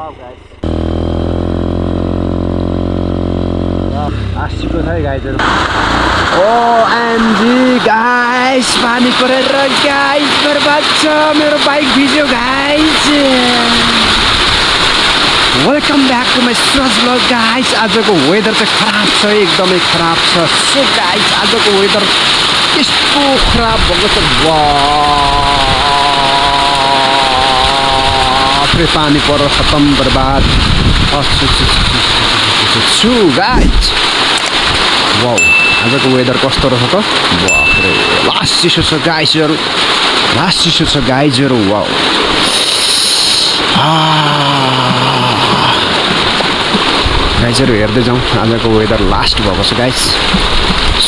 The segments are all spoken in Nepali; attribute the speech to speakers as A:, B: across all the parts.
A: Wow, guys. आशिको छ है गाइजहरु OMG गाइस पानी परेर गाइस बर्बाद छ मेरो बाइक भिज्यो guys welcome back to my strange blog guys आजको वेदर चाहिँ खराब छ एकदमै खराब छ सो गाइस आजको वेदर यस्तो खराब भएको छ वाह पानी परेर खतम बर्बाद छु गाइस वाउ आजको वेदर कस्तो रहेछ त बाफरे लास्ट चिसो छ गाइसहरु वाउ गाइसहरु हेर्दै जाउँ आजको वेदर लास्ट भएको छ गाइस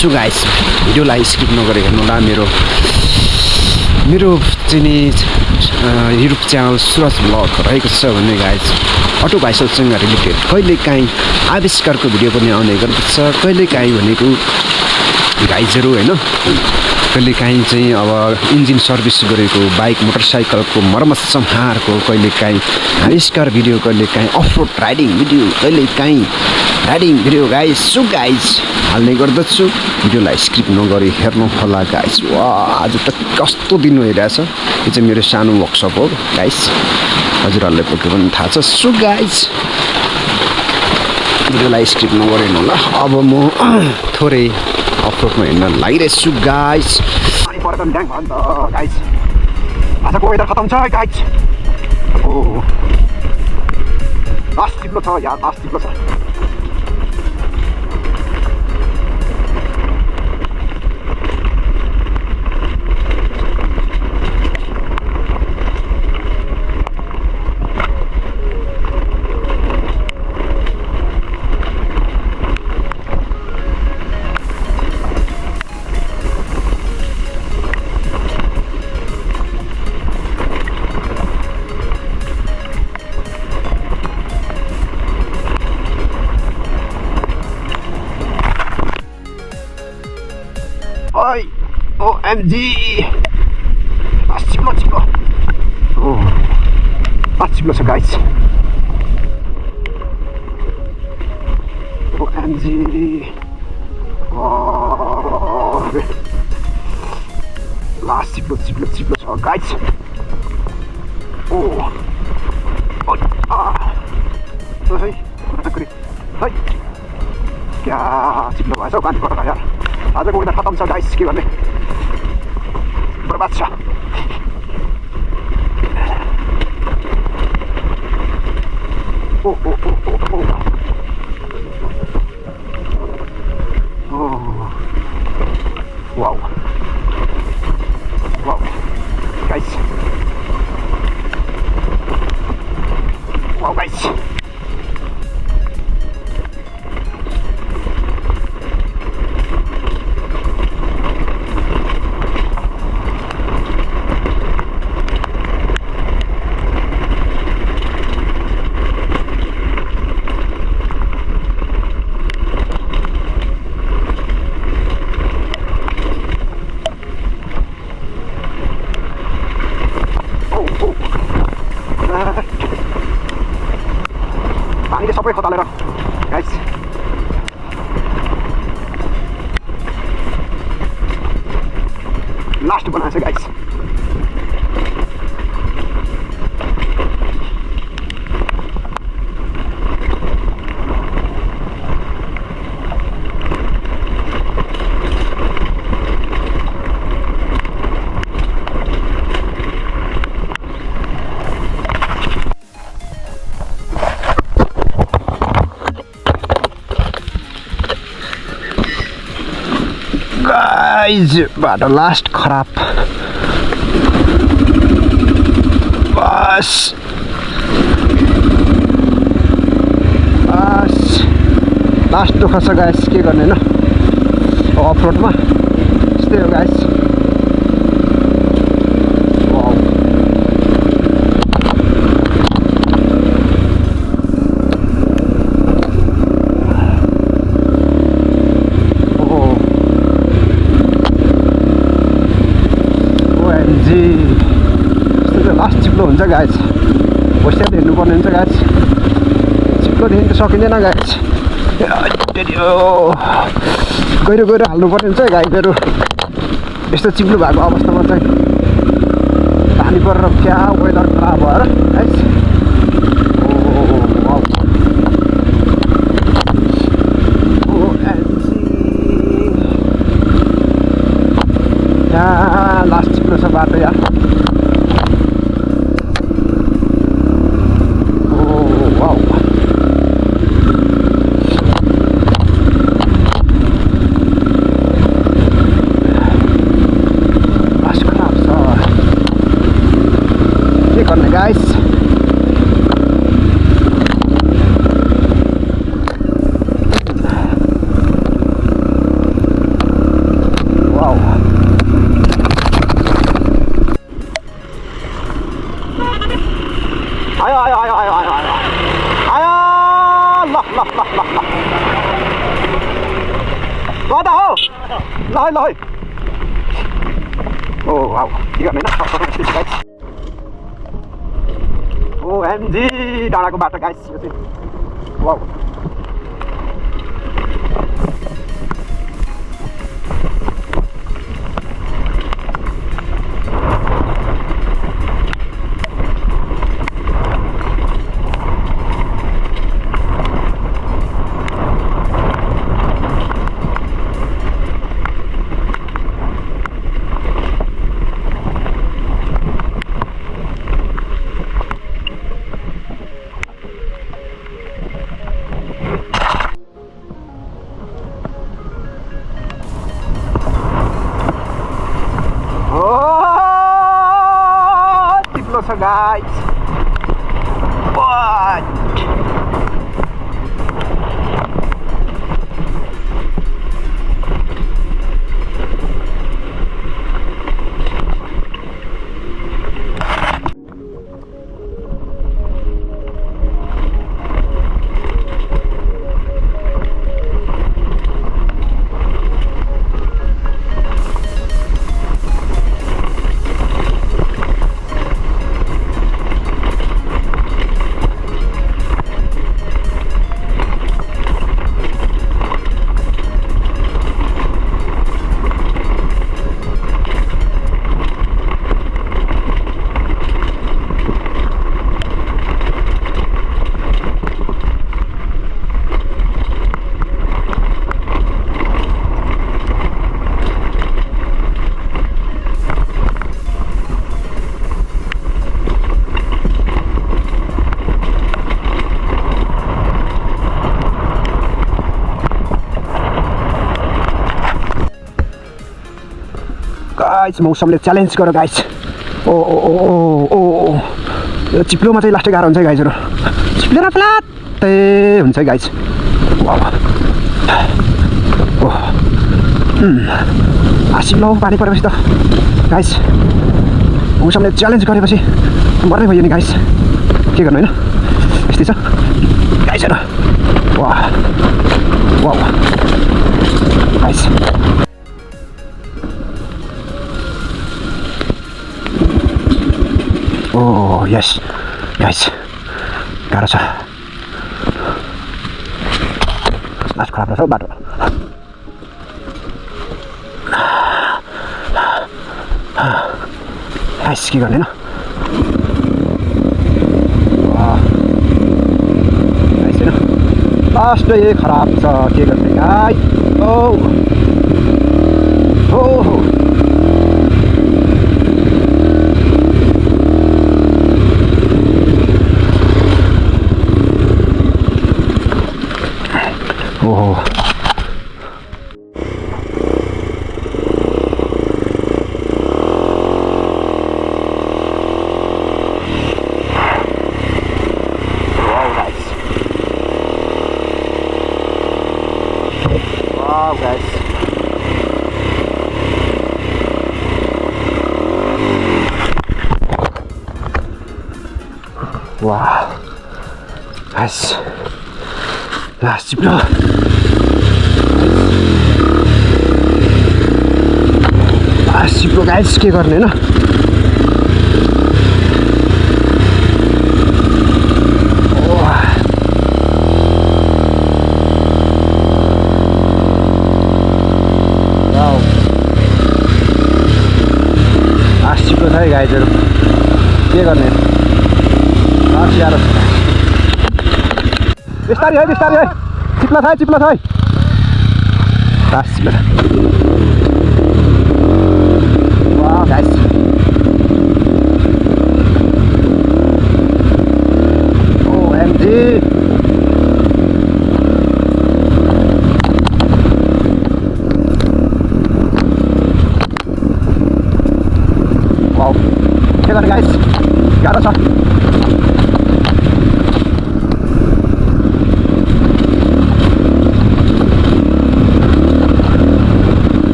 A: सो गाइस भिडियोलाई स्किप नगरी हेर्नु होला मेरो चाहिँ युट्युब च्यानल सुरज ब्लग रहेको छ भन्ने गाइस अटो बाइसाइकलसँग रिलेटेड कहिलेकाहीँ आविष्कारको भिडियो पनि आउने गर्दछ कहिलेकाहीँ भनेको गाइजहरु हैन कहिलेकाहीँ चाहिँ अब इन्जिन सर्भिस गरेको बाइक मोटरसाइकलको मर्मत सम्हारको कहिलेकाहीँ आविष्कार भिडियो कहिलेकाहीँ अफरोड राइडिङ भिडियो कहिलेकाहीँ riding video guys so guys हाल्ने गर्दछु भिडियोलाई स्किप नगरी हेर्नु होला गाइस वाह आज त कस्तो दिन भइरहेछ यो चाहिँ मेरो सानो वर्कसप हो गाइस हजुरहरुलाई पक्कै पनि थाहा छ सो गाइस भिडियोलाई स्किप नगर्नु होला अब म थोरै अफरोडमा हिँड्न लागिरहेको छु गाइस पानी परेर ड्याङ भयो नि त गाइस आजको वेदर खतम छ गाइस ओ लास्ट चिप्लो छ यार लास्ट चिप्लो छ Oi, OMG! Chiplo. Oh, chiplo sa guys. OMG! Oh, last chiplo sa guys. Oh, hey, hey, क्या चिप्लो भएछ हौ पानी परेर यार आजको वेदर खतम छ गाइस के गर्ने बर्बाद छ ओ वाउ गाइस वाउ गाइस पानीले सबै खतालेर गाइस लास्ट बनाएछ गाइस गाइस बाटो लास्ट खराब बस लास्ट दुःख छ गाइस के गर्ने न अफरोडमा यस्तै हो गाइस लास्ट चिप्लो हुन्छ गाइस होस्टेल हेर्नुपर्ने हुन्छ गाइस चिप्लोदेखि सकिँदैन गाइस। गहिरो गहिरो हाल्नुपर्ने हुन्छ गाईहरू यस्तो चिप्लो भएको अवस्थामा चाहिँ। पानी परेर क्या वेदर खराब भएर गाइस। यहाँ लास्ट चिप्लो छ बाटो यार। Guys, wow. Ayo, lah. What the hell? Loi. Oh wow, you got me now. Guys. OMG, डाँडाको बाटो गाइस यो चाहिँ। Wow. So guys, what? Guys मौसमले च्यालेन्ज गर्यो गाइस। ओ यो चिप्लोमा चाहिँ लास्टै गाह्रो हुन्छ है गाइसहरू। चिप्लेर फ्लात्तै हुन्छ है गाइस। चिप्लो पानी परेपछि त गाइस मौसमले च्यालेन्ज गरेपछि मर्नै भयो नि गाइस। के गर्नु होइन यस्तै छ गाइसहरू। Wow guys. Oh yes, guys, गाह्रो छ। लास्ट खराब रहेछ बाटो। गाइस के गर्ने न गाइस होइन लास्टै खराब छ के गर्ने guys. Wow guys. Wow guys, last चिप्लो। लास्ट चिप्लो गाइस के गर्ने होइन। के गर्ने साह्रो छ बिस्तारै है चिप्ला छ है बास चिप्ला